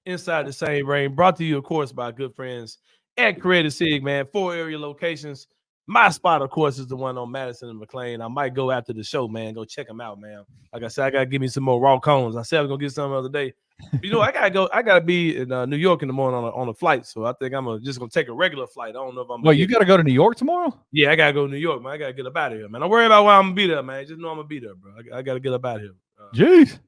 Inside the Same Brain, brought to you, of course, by good friends at Create A Cig, man. 4 area locations. My spot, of course, is the one on Madison and McLean. I might go after the show, man. Go check them out, man. Like I said, I gotta give me some more raw cones. I said I was gonna get some the other day. You know, I gotta go. I gotta be in New York in the morning on a flight, so I think I'm just gonna take a regular flight. I don't know if I'm. Well, you gotta go to New York tomorrow? Yeah, I gotta go to New York, man. I gotta get up out of here, man. Don't worry about where I'm gonna be there, man. Just know I'm gonna be there, bro. I gotta get up out of here. Jeez.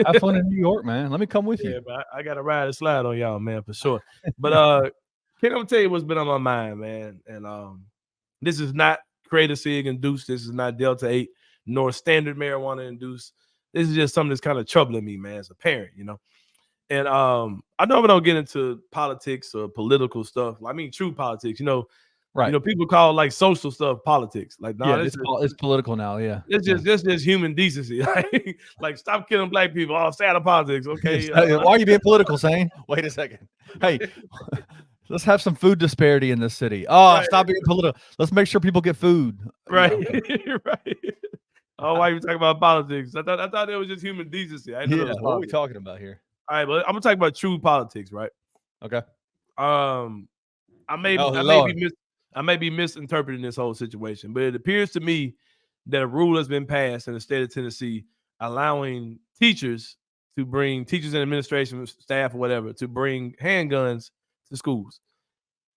Have fun in New York, man. Let me come with you. But I gotta ride and slide on y'all, man, for sure. But Ken, I'm gonna tell you what's been on my mind, man. And this is not Create A Cig induced. This is not Delta 8 nor standard marijuana induced. This is just something that's kind of troubling me, man, as a parent, you know. And I know we don't get into politics or political stuff. I mean, true politics, you know. Right. You know, people call like social stuff politics. Like, no, it's political now. Yeah. It's just human decency. Like stop killing black people. Oh, stay out of politics. Okay. Why are you being political, Sain? Wait a second. Hey, let's have some food disparity in this city. Oh, right. Stop being political. Let's make sure people get food. Right. Right. Oh, why are you talking about politics? I thought it was just human decency. I know what are we talking about here? All right, but I'm gonna talk about true politics, right? Okay. I may be misinterpreting this whole situation, but it appears to me that a rule has been passed in the state of Tennessee allowing teachers and administration staff or whatever to bring handguns to schools.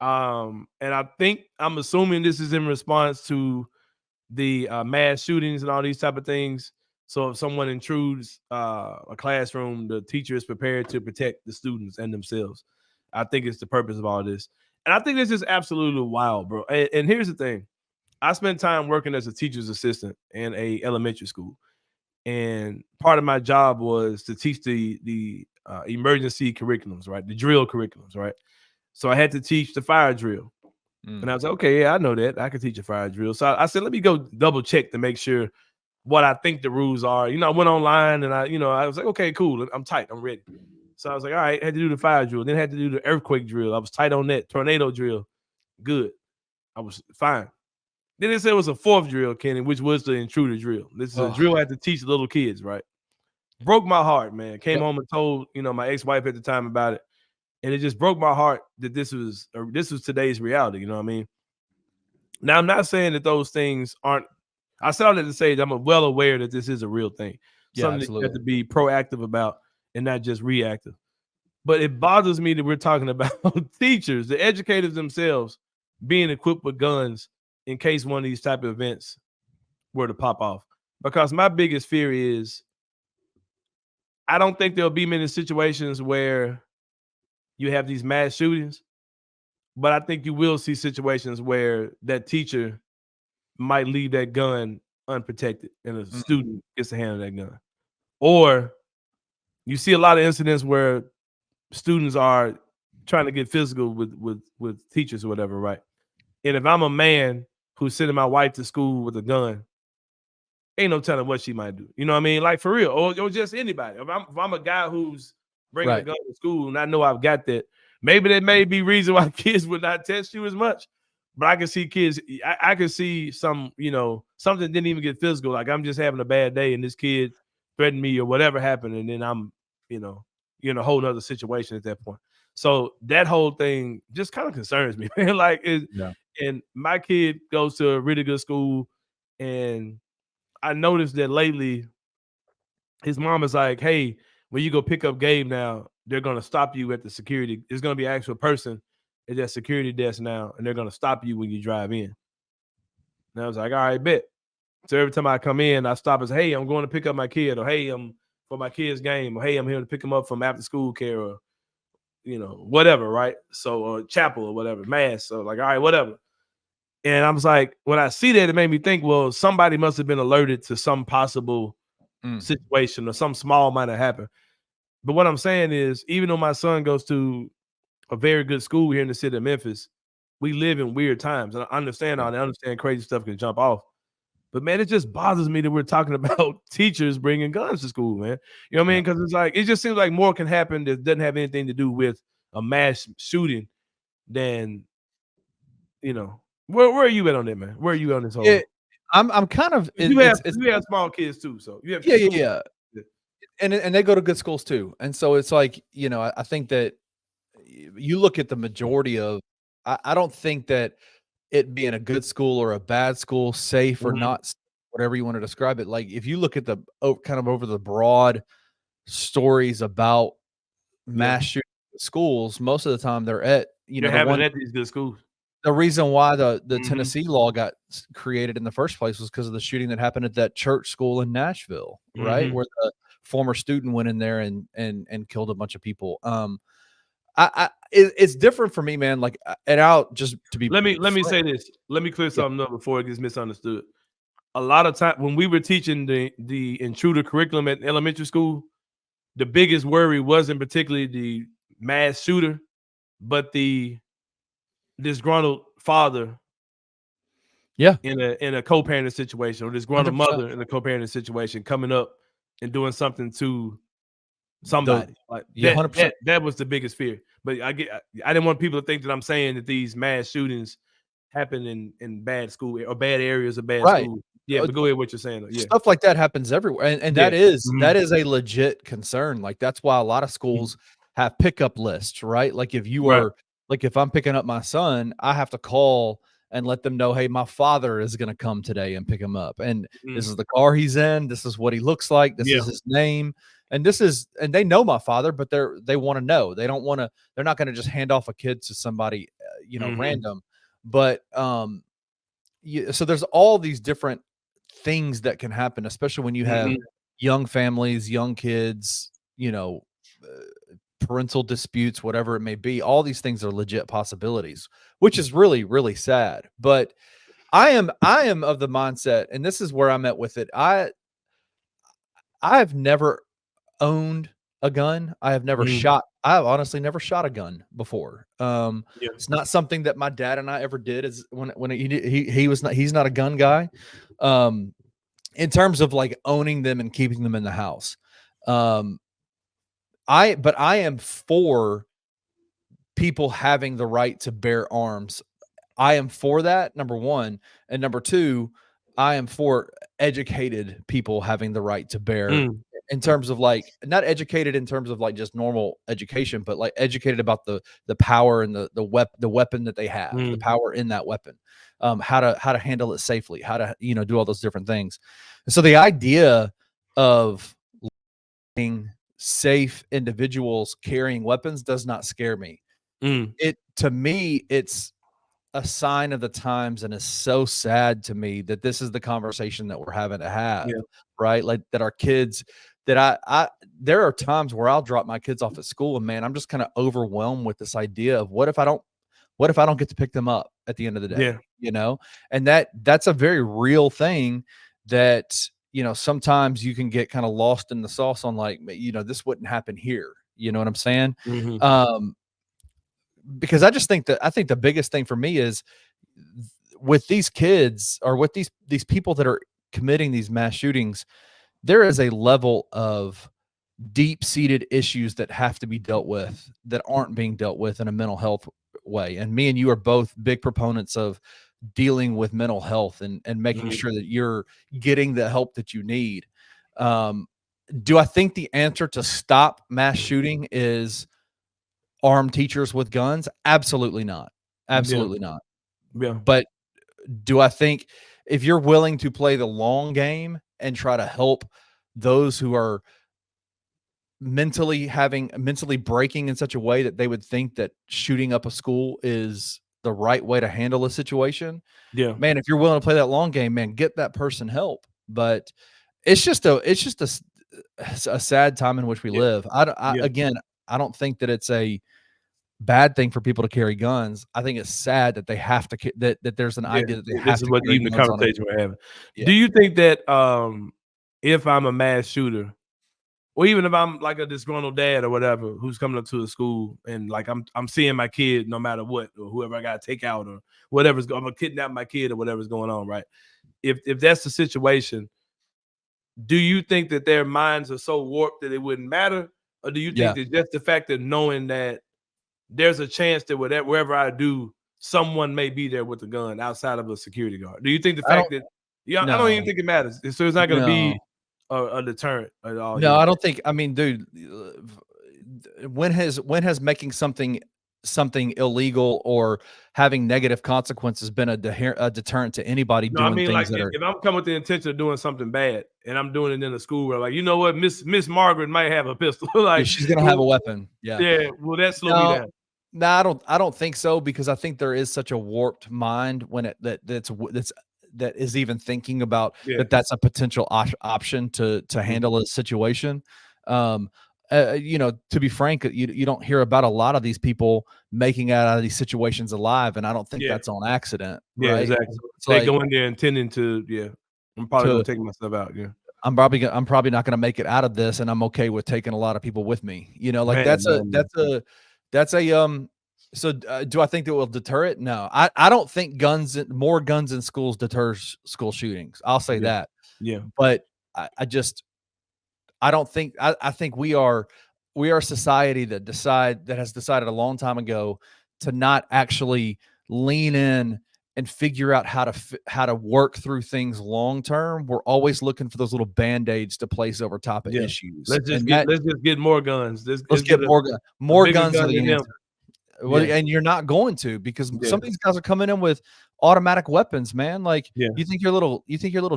And I'm assuming this is in response to the mass shootings and all these type of things. So if someone intrudes a classroom, the teacher is prepared to protect the students and themselves. I think it's the purpose of all this. And I think this is absolutely wild, bro. And here's the thing. I spent time working as a teacher's assistant in a elementary school. And part of my job was to teach the emergency curriculums, right? The drill curriculums, right? So I had to teach the fire drill. And I was like, okay, yeah, I know that. I can teach a fire drill. So I said, let me go double check to make sure what I think the rules are. You know, I went online and I was like, okay, cool. I'm tight. I'm ready. So I was like, all right, I had to do the fire drill. Then I had to do the earthquake drill. I was tight on that. Tornado drill. Good. I was fine. Then they said it was a fourth drill, Kenny, which was the intruder drill. This is a drill I had to teach little kids, right? Broke my heart, man. Came home and told, my ex-wife at the time about it. And it just broke my heart that this was today's reality. You know what I mean? Now, I'm not saying that those things aren't. I said all that to say that I'm well aware that this is a real thing. Something that you have to be proactive about and not just reactive. But it bothers me that we're talking about teachers, the educators themselves, being equipped with guns in case one of these type of events were to pop off. Because my biggest fear is I don't think there'll be many situations where you have these mass shootings, but I think you will see situations where that teacher might leave that gun unprotected and a student gets a hand on that gun. Or you see a lot of incidents where students are trying to get physical with teachers or whatever, right? And if I'm a man who's sending my wife to school with a gun, ain't no telling what she might do. You know what I mean? Like for real, or just anybody. If I'm a guy who's bringing a gun to school and I know I've got that, maybe that may be reason why kids would not test you as much. But I can see kids, I can see some, something didn't even get physical. Like I'm just having a bad day and this kid threatened me or whatever happened. And then I'm, in a whole nother situation at that point. So that whole thing just kind of concerns me, man. And my kid goes to a really good school. And I noticed that lately his mom is like, hey, when you go pick up Gabe now, they're going to stop you at the security. There's going to be an actual person at that security desk now, and they're going to stop you when you drive in. And I was like, all right, bet. So every time I come in, I stop and say, hey, I'm going to pick up my kid, or hey, I'm for my kid's game, or hey, I'm here to pick him up from after school care, or, whatever, right? So, or chapel or whatever, mass. So like, all right, whatever. And I was like, when I see that, it made me think, well, somebody must have been alerted to some possible situation or something small might have happened. But what I'm saying is, even though my son goes to a very good school here in the city of Memphis, we live in weird times. And I understand all that. I understand crazy stuff can jump off. But, man, it just bothers me that we're talking about teachers bringing guns to school, man. You know what I mean? Because it's like, it just seems like more can happen that doesn't have anything to do with a mass shooting than, where are you at on that, man? Where are you on this whole? Yeah, I'm kind of. You have small kids too, so you have yeah. and they go to good schools too. And so it's like, I think that you look at the majority of, I don't think that it being a good school or a bad school, safe or Mhm. not, whatever you want to describe it. Like if you look at the kind of over the broad stories about Yeah. mass shooting at schools, most of the time they're at, They're having at these good schools. the reason why the Mhm. Tennessee law got created in the first place was because of the shooting that happened at that church school in Nashville, right? Mhm. Where the former student went in there and killed a bunch of people. It's different for me, man. Like, and out just to be Let me say this. Let me clear yeah, something up before it gets misunderstood. A lot of time when we were teaching the intruder curriculum at elementary school, the biggest worry wasn't particularly the mass shooter, but the disgruntled father yeah, in a co-parenting situation, or disgruntled 100%. mother in a co-parenting situation coming up and doing something to The somebody. Like Yeah, 100%. that was the biggest fear. But I didn't want people to think that I'm saying that these mass shootings happen in bad school or bad areas of bad Right. school. Yeah, Uh, but go ahead what you're saying. Though. Yeah. Stuff like that happens everywhere, and Yeah. Mhm. that is a legit concern. Like, that's why a lot of Mhm. schools have pickup lists, right? Like, if you Right. are like, if I'm picking up my son, I have to call and let them know, "Hey, my father is gonna come today and pick him up, and this Mhm. is the car he's in, this is what he looks like, this Yeah. is his name, and this is," and they know my father, but they wanna know. They don't wanna they're not gonna just hand off a kid to somebody, Mhm. random. But, yeah, so there's all these different things that can happen, especially when you have Mhm. young families, young kids, parental disputes, whatever it may be. All these things are legit possibilities, which is really, really sad. But I am of the mindset, and this is where I'm at with it. I've never owned a gun. Mhm. I've honestly never shot a gun before. Yeah. It's not something that my dad and I ever did. Is when he's not a gun guy. Um, in terms of like owning them and keeping them in the house. Um, but I am for people having the right to bear arms. I am for that, number one. And number two, I am for educated people having the right to bear, Mm. in terms of like, not educated in terms of like just normal education, but like educated about the power and the weapon that they have, the Mm. power in that weapon, how to handle it safely, how to do all those different things. And so the idea of safe individuals carrying weapons does not scare me. Mm. It To me, it's a sign of the times, and it's so sad to me that this is the conversation that we're having to have, Yeah. right? Like that our kids that I there are times where I'll drop my kids off at school and man, I'm just kind of overwhelmed with this idea of what if I don't get to pick them up at the end of the Yeah. day, you know? And that's a very real thing that, sometimes you can get kind of lost in the sauce on like, this wouldn't happen here. You know what I'm saying? Mhm. Um, because I think the biggest thing for me is with these kids or with these people that are committing these mass shootings, there is a level of deep-seated issues that have to be dealt with that aren't being dealt with in a mental health way. And me and you are both big proponents of dealing with mental health and making Mhm. sure that you're getting the help that you need. Um, do I think the answer to stop mass shooting is arm teachers with guns? Absolutely not. Yeah. Absolutely not. Yeah. But do I think if you're willing to play the long game and try to help those who are mentally breaking in such a way that they would think that shooting up a school is the right way to handle a situation, Yeah. man, if you're willing to play that long game, man, get that person help. But it's just a sad time in which we Yeah. live. Yeah. Again, I don't think that it's a bad thing for people to carry guns. I think it's sad that they have to that there's an Yeah, idea that they this have is to what carry even the guns on them. conversation we're having. Yeah. Do you think that if I'm a mass shooter, or even if I'm like a disgruntled dad or whatever, who's coming up to a school and like I'm seeing my kid no matter what, or whoever I gotta take out or whatever's I'm gonna kidnap my kid or whatever's going on, right? If that's the situation, do you think that their minds are so warped that it wouldn't matter? Or do you think Yeah. that just the fact of knowing that there's a chance that wherever I do, someone may be there with a gun outside of a security guard. Do you think the I fact don't that yeah, I don't even No. think it matters. So it's not gonna be No. a deterrent at all. No, Here. I don't think. I mean, dude, when has making something illegal or having negative consequences been a deterrent to anybody No, I doing mean, things like that are? if I'm coming with the intention of doing something bad and I'm doing it in a school where, like, you know what, Miss Margaret might have a pistol, like, She's gonna have a weapon. Yeah. yeah, will that slow me No, down? no, I don't think so, because I think there is such a warped mind when that is even thinking about Yeah, that's a potential option to handle a situation. Um, you know, to be frank, you don't hear about a lot of these people making it out of these situations alive, and I don't think yeah, that's on accident, yeah, right? exactly. So it's They like go in there intending to, yeah, I'm probably gonna to take myself out. Yeah, I'm probably not gonna make it out of this, and I'm okay with taking a lot of people with me. You know, like man. that's a so do I think that will deter it? No, I don't think more guns in schools deters school shootings. I'll say Yeah, that, yeah, but I just I don't think I think we are a society that has decided a long time ago to not actually lean in and figure out how to work through things long term. We're always looking for those little band-aids to place over top of yeah. issues. And that Let's just get more guns. let's Let's get get a more bigger guns are gun than the them. answer. Well, Yeah, and you're not going to, because yeah, some of these guys are coming in with automatic weapons, man. Like, yeah, you think your little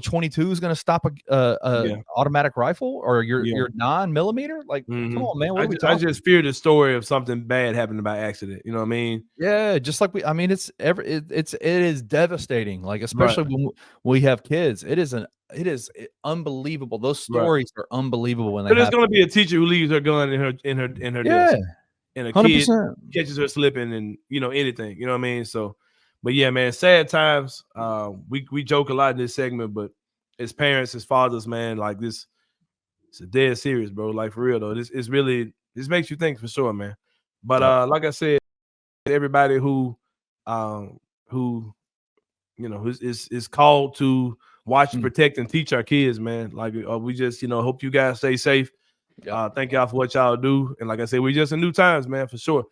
22 is going to stop a yeah, automatic rifle, or yeah. your 9 millimeter? Like, come on, man. What are we I talking? just fear the story of something bad happening by accident. You know what I mean? Yeah, just like I mean, it is devastating. Like, Right, especially when we have kids, it is unbelievable. Those right. stories are unbelievable when they So there's happen. gonna be a teacher who leaves her gun in her Yeah, desk, and a kid 100%. catches her slipping, and anything. You know what I mean? So, but yeah, man, sad times. We joke a lot in this segment, but as parents, as fathers, man, like this, it's a dead serious, bro. Like for real though, this makes you think for sure, man. But Yep. like I said, everybody um who is called to watch and Mm, protect and teach our kids, man. Like we just hope you guys stay safe. yep. Thank y'all for what y'all do, and like I said, we just in new times, man, for sure.